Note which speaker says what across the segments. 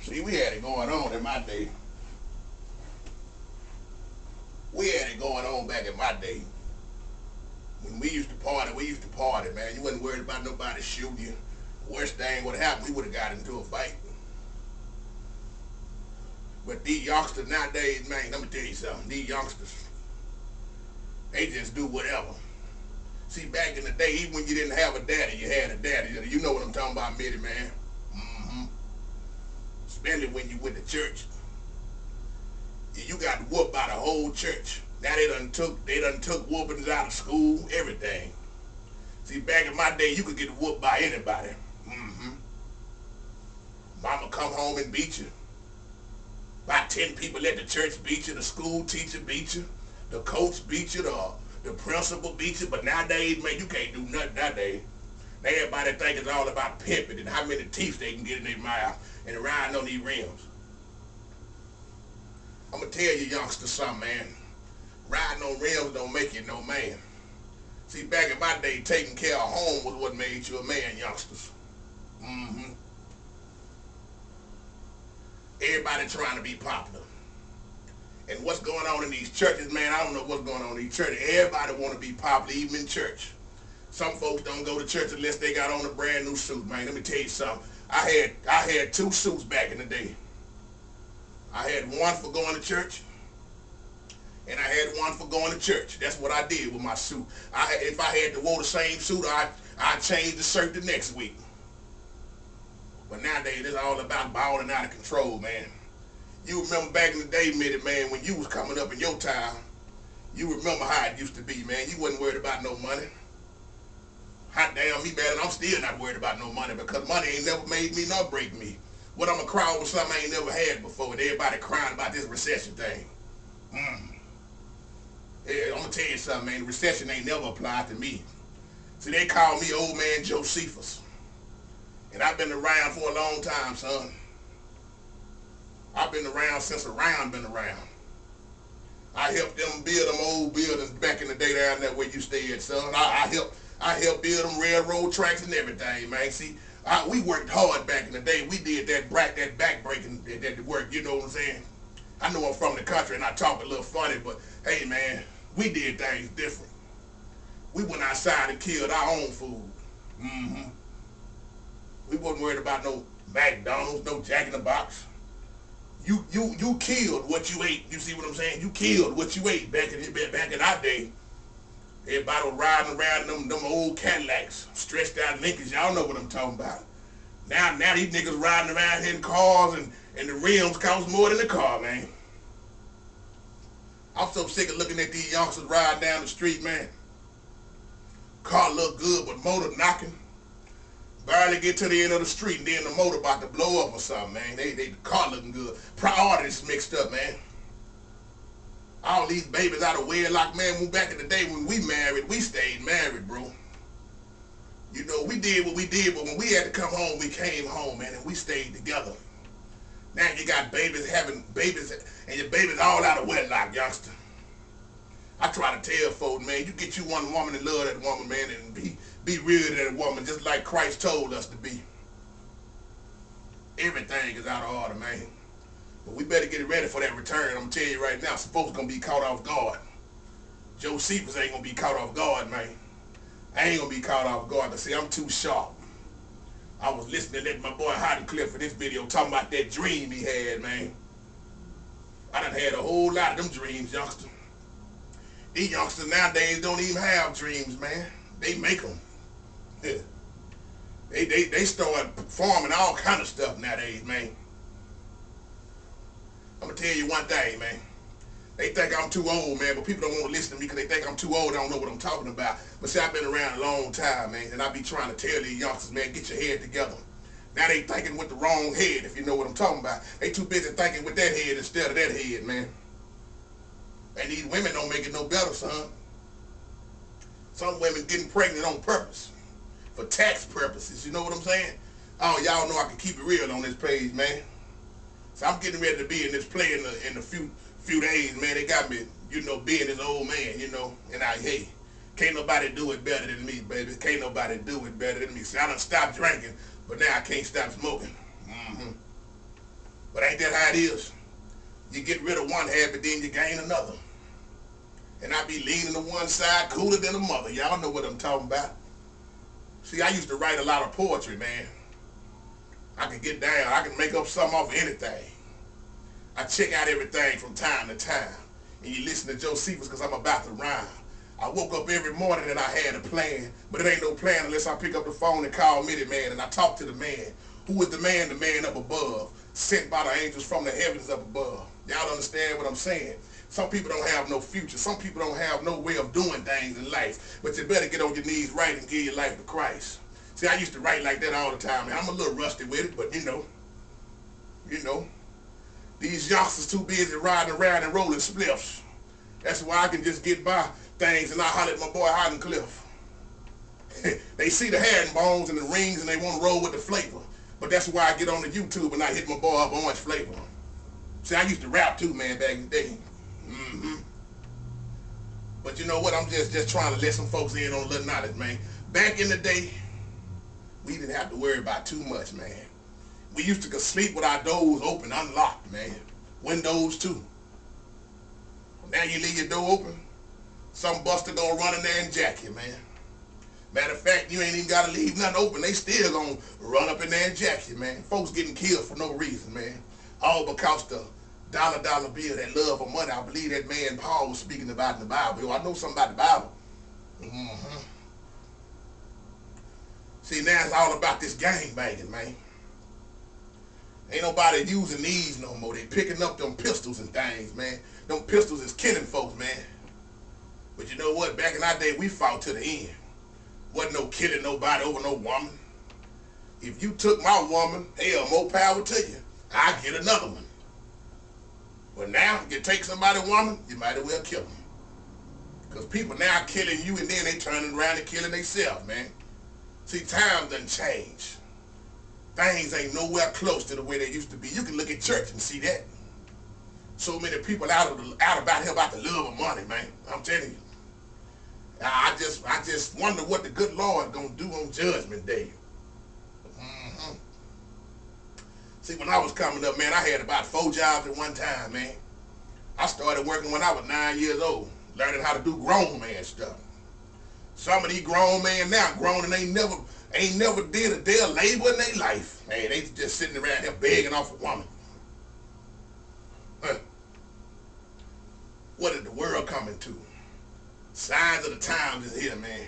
Speaker 1: See, we had it going on in my day. We had it going on back in my day. When we used to party, man. You wasn't worried about nobody shooting you. Worst thing would happen, we would have got into a fight. But these youngsters nowadays, man, let me tell you something. These youngsters, they just do whatever. See, back in the day, even when you didn't have a daddy, you had a daddy. You know what I'm talking about, Mitty, man. Mm-hmm. Especially when you went to church. You got whooped by the whole church. Now they done took whoopings out of school, everything. See, back in my day, you could get whooped by anybody. Mm-hmm. Mama come home and beat you. About 10 people at the church beat you, the school teacher beat you, the coach beat you, the principal beat you. But nowadays, man, you can't do nothing nowadays. Now everybody think it's all about pimping and how many teeth they can get in their mouth and riding on these rims. I'm going to tell you youngsters something, man. Riding on rims don't make you no man. See, back in my day, taking care of home was what made you a man, youngsters. Mm-hmm. Everybody trying to be popular. And what's going on in these churches, man, I don't know what's going on in these churches. Everybody want to be popular, even in church. Some folks don't go to church unless they got on a brand new suit, man. Let me tell you something. I had 2 suits back in the day. I had one for going to church, and I had one for going to church. That's what I did with my suit. If I had to wear the same suit, I'd change the shirt the next week. But nowadays, it's all about balling out of control, man. You remember back in the day, Mitty, man, when you was coming up in your town, you remember how it used to be, man. You wasn't worried about no money. Hot damn me, man, and I'm still not worried about no money because money ain't never made me nor break me. What I'm a cry over something I ain't never had before, and everybody crying about this recession thing. Yeah, I'm gonna tell you something, man. The recession ain't never applied to me. See, they call me old man Josephus. And I've been around for a long time, son. I've been around since around been around. I helped them build them old buildings back in the day down there where you stay at, son. I helped build them railroad tracks and everything, man. See, we worked hard back in the day. We did that back breaking that work, you know what I'm saying? I know I'm from the country and I talk a little funny, but hey, man, we did things different. We went outside and killed our own food. Mm-hmm. We wasn't worried about no McDonald's, no Jack in the Box. You killed what you ate. You see what I'm saying? You killed what you ate back in our day. Everybody was riding around them old Cadillacs, stretched out Lincolns. Y'all know what I'm talking about. Now these niggas riding around here in cars and the rims cost more than the car, man. I'm so sick of looking at these youngsters riding down the street, man. Car look good, but motor knocking. Barely get to the end of the street and then the motor about to blow up or something, man. The car looking good. Priorities mixed up, man. All these babies out of wedlock, man. When back in the day when we married, we stayed married, bro. You know, we did what we did, but when we had to come home, we came home, man, and we stayed together. Now you got babies having babies, and your babies all out of wedlock, youngster. I try to tell folks, man, you get you one woman and love that woman, man, and be real to that woman just like Christ told us to be. Everything is out of order, man. But we better get ready for that return. I'm going to tell you right now, some folks going to be caught off guard. Josephus ain't going to be caught off guard, man. I ain't going to be caught off guard. But see, I'm too sharp. I was listening to my boy Cliff for this video talking about that dream he had, man. I done had a whole lot of them dreams, youngster. These youngsters nowadays don't even have dreams, man. They make them. Yeah. They start performing all kind of stuff nowadays, man. I'm gonna tell you one thing, man. They think I'm too old, man, but people don't want to listen to me because they think I'm too old. I don't know what I'm talking about. But see, I've been around a long time, man, and I be trying to tell these youngsters, man, get your head together. Now they thinking with the wrong head, if you know what I'm talking about. They too busy thinking with that head instead of that head, man. And these women don't make it no better, son. Some women getting pregnant on purpose. For tax purposes, you know what I'm saying? Oh, y'all know I can keep it real on this page, man. So I'm getting ready to be in this play in a few days, man. They got me, you know, being this old man, you know. And hey, can't nobody do it better than me, baby. Can't nobody do it better than me. See, I done stopped drinking, but now I can't stop smoking. Ain't that how it is? You get rid of one habit, then you gain another. And I be leaning to one side cooler than a mother. Y'all know what I'm talking about. See, I used to write a lot of poetry, man. I can get down. I can make up something off of anything. I check out everything from time to time. And you listen to Josephus because I'm about to rhyme. I woke up every morning and I had a plan, but it ain't no plan unless I pick up the phone and call Midi-Man and I talk to the man. Who is the man up above, sent by the angels from the heavens up above. Y'all understand what I'm saying? Some people don't have no future. Some people don't have no way of doing things in life. But you better get on your knees right and give your life to Christ. See, I used to write like that all the time. Man, I'm a little rusty with it, but you know, these youngsters too busy riding around and rolling spliffs. That's why I can just get by things and I holler at my boy Hidden Cliff. They see the herringbones and the rings and they want to roll with the flavor. But that's why I get on the YouTube and I hit my boy up Orange Flavor. See, I used to rap too, man, back in the day. But you know what? I'm just trying to let some folks in on a little knowledge, man. Back in the day, we didn't have to worry about too much, man. We used to sleep with our doors open, unlocked, man. Windows too. Now you leave your door open, some buster gonna run in there and jack you, man. Matter of fact, you ain't even gotta leave nothing open. They still gonna run up in there and jack you, man. Folks getting killed for no reason, man. All because the dollar bill, that love of money. I believe that man Paul was speaking about in the Bible. Yo, I know something about the Bible. See, now it's all about this gang banging, man. Ain't nobody using these no more. They picking up them pistols and things, man. Them pistols is killing folks, man. But you know what? Back in our day, we fought to the end. Wasn't no killing nobody over no woman. If you took my woman, hell, more power to you. I get another one. But now, if you take somebody's woman, you might as well kill them. Because people now killing you and then they turning around and killing themselves, man. See, times done change. Things ain't nowhere close to the way they used to be. You can look at church and see that. So many people out about here about the love of money, man. I'm telling you. I just wonder what the good Lord gonna do on Judgment Day. See, when I was coming up, man, I had about 4 jobs at one time, man. I started working when I was 9 years old, learning how to do grown man stuff. Some of these grown men now grown and ain't never did a day of labor in their life. Man, they just sitting around here begging off a woman. What is the world coming to? Signs of the times is here, man.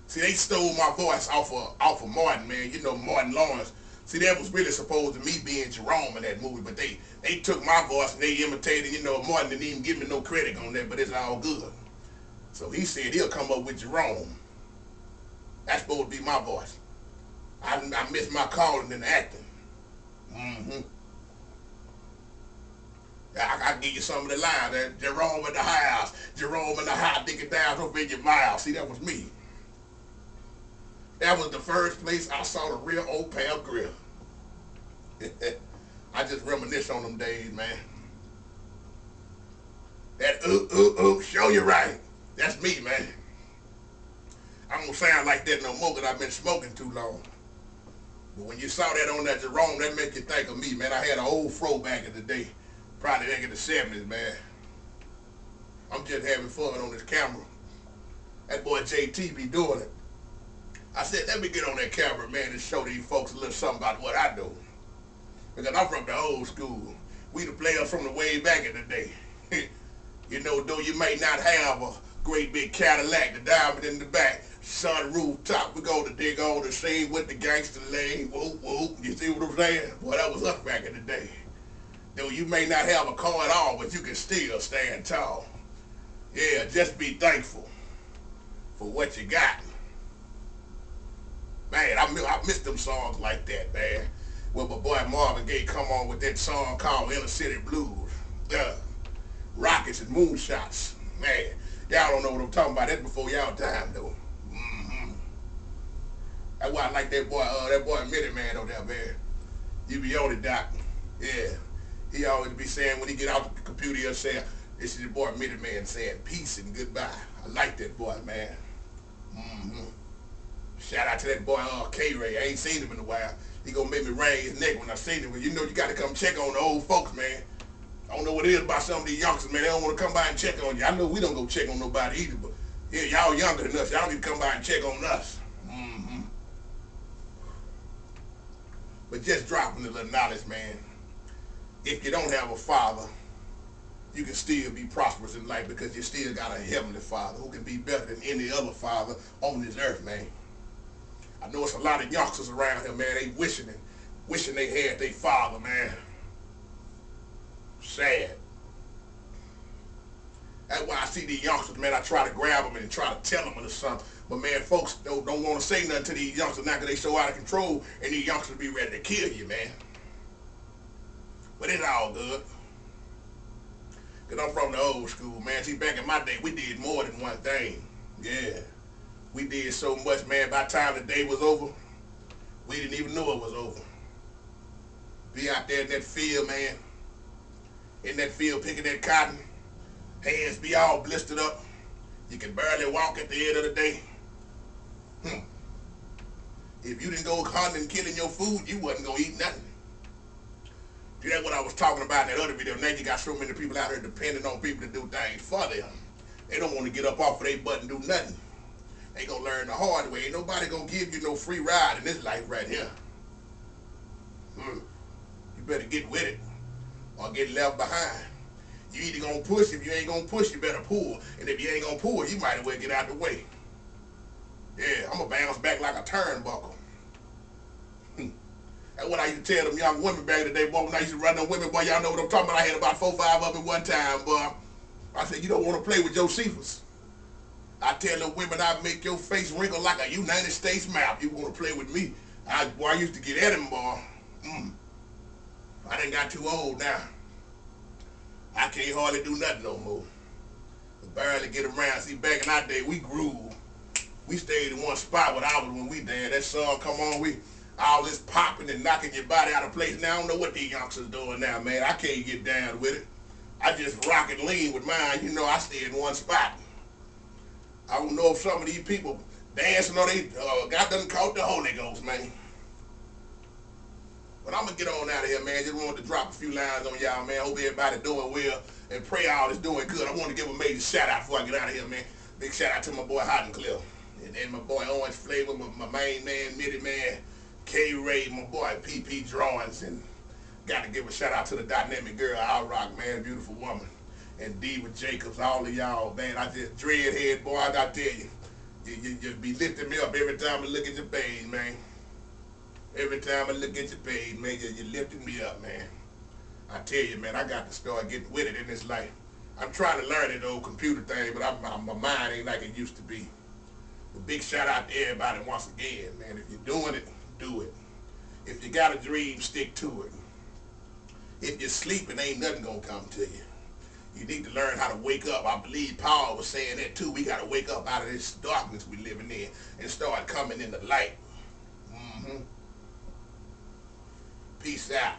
Speaker 1: See, they stole my voice off of Martin, man. You know, Martin Lawrence. See, that was really supposed to me being Jerome in that movie, but they took my voice and they imitated, you know, Martin didn't even give me no credit on that, but it's all good. So he said he'll come up with Jerome. That's supposed to be my voice. I missed my calling in acting. I give you some of the lines. That Jerome in the house, Jerome in the house, digging down over in your mouth. See, that was me. That was the first place I saw the real old Pal Grill. I just reminisce on them days, man. That show you right. That's me, man. I don't sound like that no more because I've been smoking too long. But when you saw that on that Jerome, that made you think of me, man. I had an old fro back in the day. Probably back in the 70s, man. I'm just having fun on this camera. That boy JT be doing it. I said, let me get on that camera, man, and show these folks a little something about what I do. Because I'm from the old school. We the players from the way back in the day. You know, though you may not have a great big Cadillac, the diamond in the back, sun rooftop, we go to dig on the scene with the gangster lane, whoop, whoop. You see what I'm saying? Boy, that was us back in the day. Though you may not have a car at all, but you can still stand tall. Yeah, just be thankful for what you got. Man, I miss them songs like that, man. When my boy Marvin Gaye come on with that song called Inner City Blues. Rockets and moonshots. Man, y'all don't know what I'm talking about. That's before y'all time, though. That's why I like that boy Midi-Man over there, man. You be on it, Doc. Yeah. He always be saying when he get out the computer, he'll say, this is your boy Midi-Man saying peace and goodbye. I like that boy, man. Shout out to that boy K-Ray. I ain't seen him in a while. He gonna make me wring his neck when I see him. But you know you gotta come check on the old folks, man. I don't know what it is about some of these youngsters, man. They don't want to come by and check on you. I know we don't go check on nobody either, but yeah, y'all younger than us. Y'all need to come by and check on us. But just dropping a little knowledge, man. If you don't have a father, you can still be prosperous in life because you still got a heavenly father who can be better than any other father on this earth, man. I know it's a lot of youngsters around here, man. They wishing they had their father, man. Sad. That's why I see these youngsters, man. I try to grab them and try to tell them or something. But man, folks don't want to say nothing to these youngsters now because they so out of control, and these youngsters be ready to kill you, man. But it's all good. Because I'm from the old school, man. See, back in my day, we did more than one thing. Yeah. We did so much, man. By the time the day was over, we didn't even know it was over. Be out there in that field, man. In that field picking that cotton. Hands be all blistered up. You can barely walk at the end of the day. If you didn't go hunting and killing your food, you wasn't going to eat nothing. See, that's what I was talking about in that other video. Now you got so many people out here depending on people to do things for them. They don't want to get up off of their butt and do nothing. They going to learn the hard way. Ain't nobody going to give you no free ride in this life right here. You better get with it or get left behind. You either going to push. If you ain't going to push, you better pull. And if you ain't going to pull, you might as well get out the way. Yeah, I'm going to bounce back like a turnbuckle. That's what I used to tell them young women back in the day, boy, when I used to run them women, boy, y'all know what I'm talking about. I had about 4 or 5 of them one time, boy. I said, you don't want to play with Josephus. I tell them women, I make your face wrinkle like a United States map. You want to play with me? Boy, I used to get at him, boy. I done got too old now. I can't hardly do nothing no more. I barely get around. See, back in our day, we grew. We stayed in one spot with ours when we did. That sun come on, we all this popping and knocking your body out of place. Now I don't know what these youngsters doing now, man. I can't get down with it. I just rock and lean with mine. You know, I stay in one spot. I don't know if some of these people dancing or they got them caught the Holy Ghost, man. But I'm going to get on out of here, man. Just wanted to drop a few lines on y'all, man. Hope everybody doing well and pray all is doing good. I want to give a major shout out before I get out of here, man. Big shout out to my boy Hot and Clear. And my boy Orange Flavor, my main man, Mitty Man, K-Ray, my boy PP Drawings. And got to give a shout out to the dynamic girl, Al Rock, man, beautiful woman. And Diva Jacobs, all of y'all, man. I just dreadhead, boy, I tell you. You be lifting me up every time I look at your page, man. Every time I look at your page, man, you're lifting me up, man. I tell you, man, I got to start getting with it in this life. I'm trying to learn that old computer thing, but my mind ain't like it used to be. A big shout out to everybody once again, man. If you're doing it, do it. If you got a dream, stick to it. If you're sleeping, ain't nothing gonna come to you. You need to learn how to wake up. I believe Paul was saying that too. We gotta wake up out of this darkness we living in and start coming in the light. Peace out.